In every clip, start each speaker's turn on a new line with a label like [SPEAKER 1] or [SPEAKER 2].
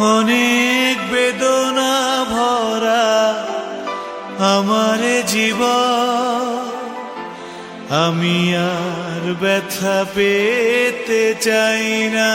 [SPEAKER 1] অনেক বেদনা ভরা আমার জীবন, আমি আর ব্যথা পেতে চাই না।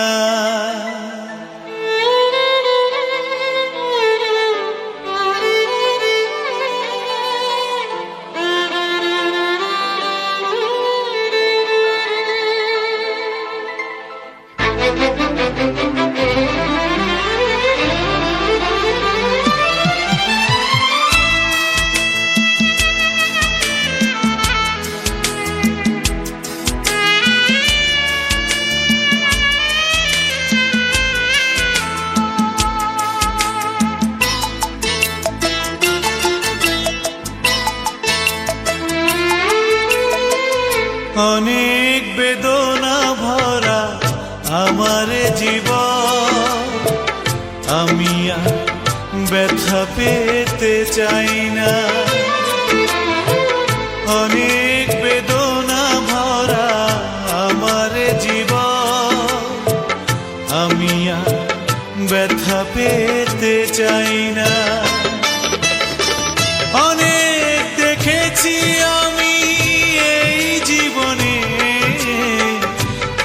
[SPEAKER 1] অনেক বেদনা ভরা আমার জীবন, আমি আর ব্যথা পেতে চাই না। অনেক বেদনা ভরা আমার জীবন, আমি আর ব্যথা পেতে চাই না। অনেক দেখেছি আমি এই জীবনে,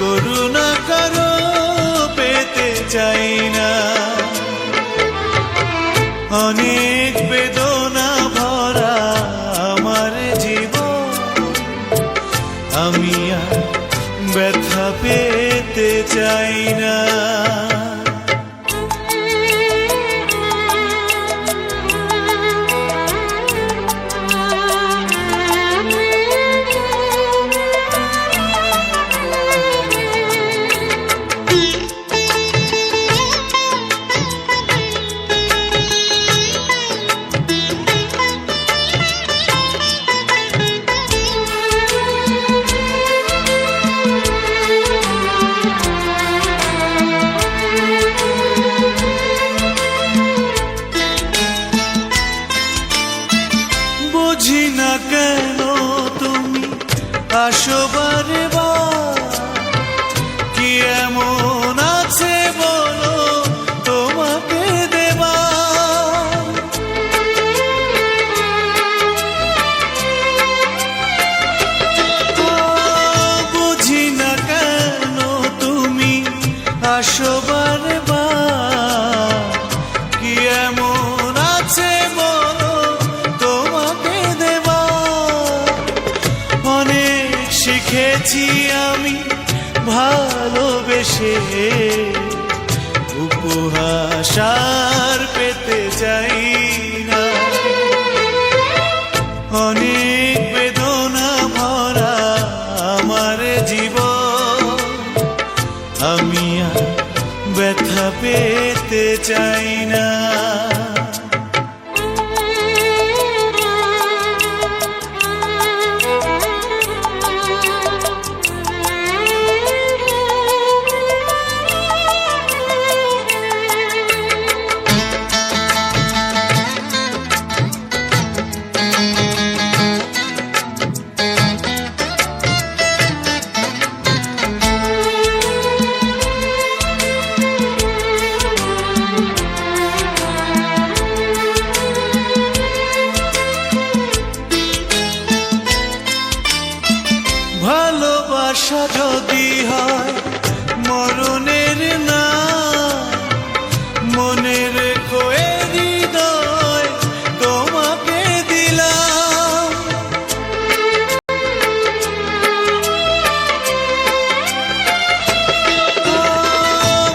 [SPEAKER 1] করুণা কারো পেতে চাই না। অনেক বেদনা ভরা আমার জীবন, আমি আর ব্যথা পেতে চাই না। বুঝি না কেন তুমি আসো বারে বার, কি এমন আছে বলো তোমাকে দেবার। বুঝি না কেন তুমি আসো বারে বার, কি এমন আছে বলো তোমাকে দেবার। অনেক শিখেছি আমি ভালোবেসে, উপহাস আর পেতে চাই না। অনেক বেদনা ভরা আমার জীবন, আমি আর ব্যথা পেতে চাই না। ভালোবাসা যদি হয় মরণের না, মনে রেখো এ হৃদয় তোমাকে দিলাম।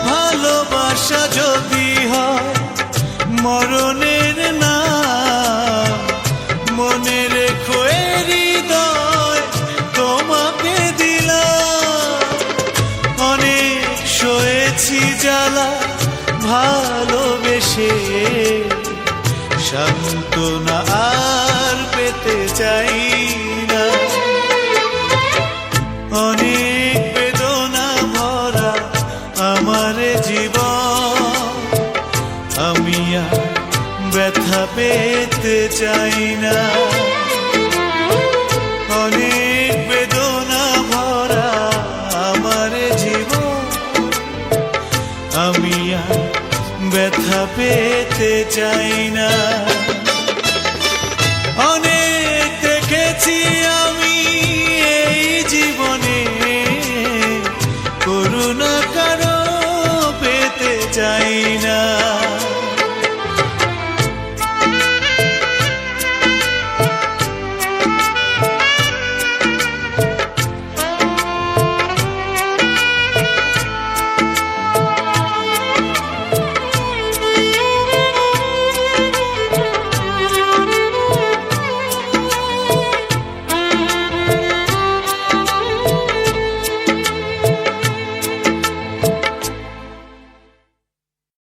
[SPEAKER 1] ভালোবাসা যদি হয় মরণের না, মনে রেখো এ হৃদয় তোমাকে দিলাম। অনেক সয়েছি জ্বালা ভালোবেসে, সান্ত্বনা আর পেতে চাই না। অনেক বেদনা ভরা আমার জীবন, আমি আর ব্যথা পেতে চাই না। অনেক বেদনা ভরা আমার জীবন, আমি আর ব্যথা পেতে চাই না।